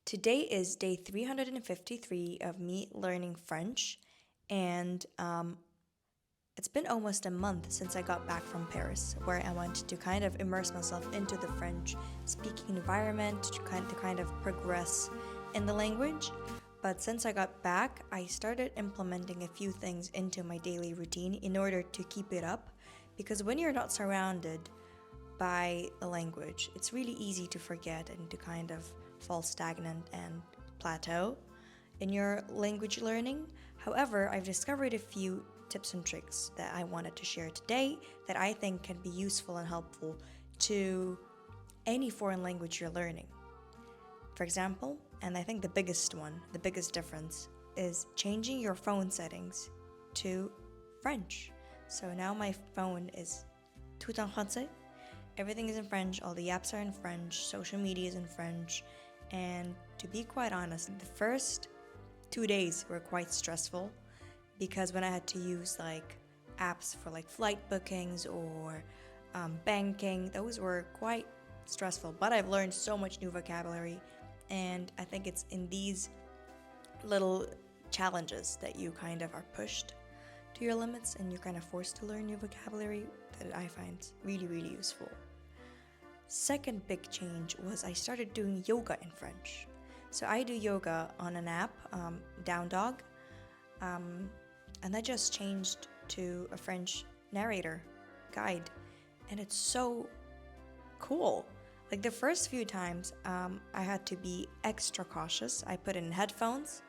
Today is day 353 of me learning French, and it's been almost a month since I got back from Paris, where I went to kind of immerse myself into the French speaking environment to kind of progress in the language. But since I got back, I started implementing a few things into my daily routine in order to keep it up, because when you're not surrounded by a language, it's really easy to forget and to kind of fall stagnant and plateau in your language learning. However, I've discovered a few tips and tricks that I wanted to share today that I think can be useful and helpful to any foreign language you're learning. For example, and I think the biggest difference is changing your phone settings to French. So now my phone is tout en français. Everything is in French, all the apps are in French, social media is in French, and to be quite honest, the first 2 days were quite stressful because when I had to use apps for flight bookings or banking, those were quite stressful. But I've learned so much new vocabulary, and I think it's in these little challenges that you kind of are pushed to your limits and you're kind of forced to learn new vocabulary that I find really, really useful. Second big change was I started doing yoga in French. So I do yoga on an app, Down Dog, and I just changed to a French narrator guide, and it's so cool. The first few times, I had to be extra cautious. I put in headphones,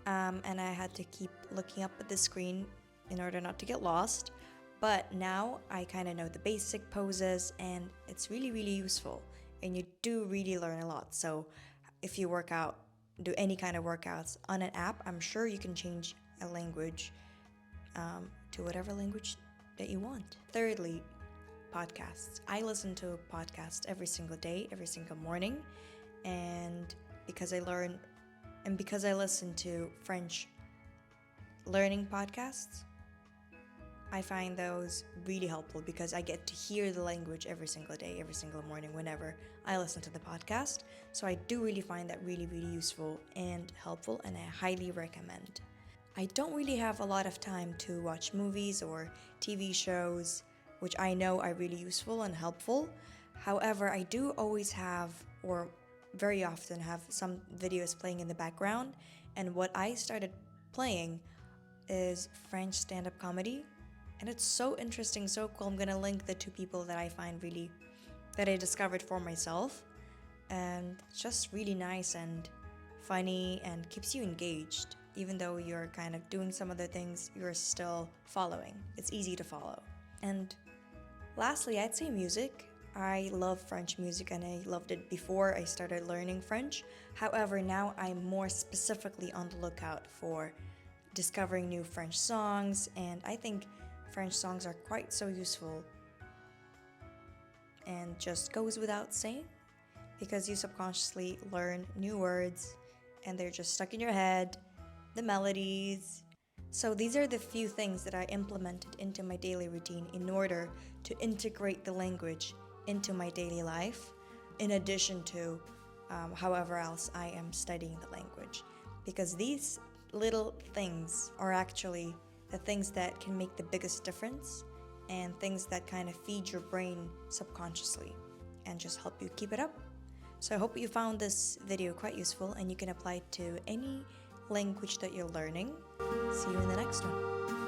and I had to keep looking up at the screen in order not to get lost. But now I kind of know the basic poses, and it's really, really useful. And you do really learn a lot. So if you do any kind of workouts on an app, I'm sure you can change a language to whatever language that you want. Thirdly, podcasts. I listen to a podcast every single day, every single morning. And because I listen to French learning podcasts, I find those really helpful because I get to hear the language every single day, every single morning whenever I listen to the podcast. So I do really find that really, really useful and helpful, and I highly recommend. I don't really have a lot of time to watch movies or TV shows, which I know are really useful and helpful. However, I do always have, or very often have, some videos playing in the background, and what I started playing is French stand-up comedy. And it's so interesting, so cool. I'm gonna link the two people that I discovered for myself. And it's just really nice and funny and keeps you engaged. Even though you're kind of doing some other things, you're still following. It's easy to follow. And lastly, I'd say music. I love French music and I loved it before I started learning French. However, now I'm more specifically on the lookout for discovering new French songs, and I think French songs are quite so useful and just goes without saying because you subconsciously learn new words and they're just stuck in your head, the melodies. So these are the few things that I implemented into my daily routine in order to integrate the language into my daily life, in addition to however else I am studying the language. Because these little things are actually the things that can make the biggest difference and things that kind of feed your brain subconsciously and just help you keep it up. So I hope you found this video quite useful and you can apply it to any language that you're learning. See you in the next one.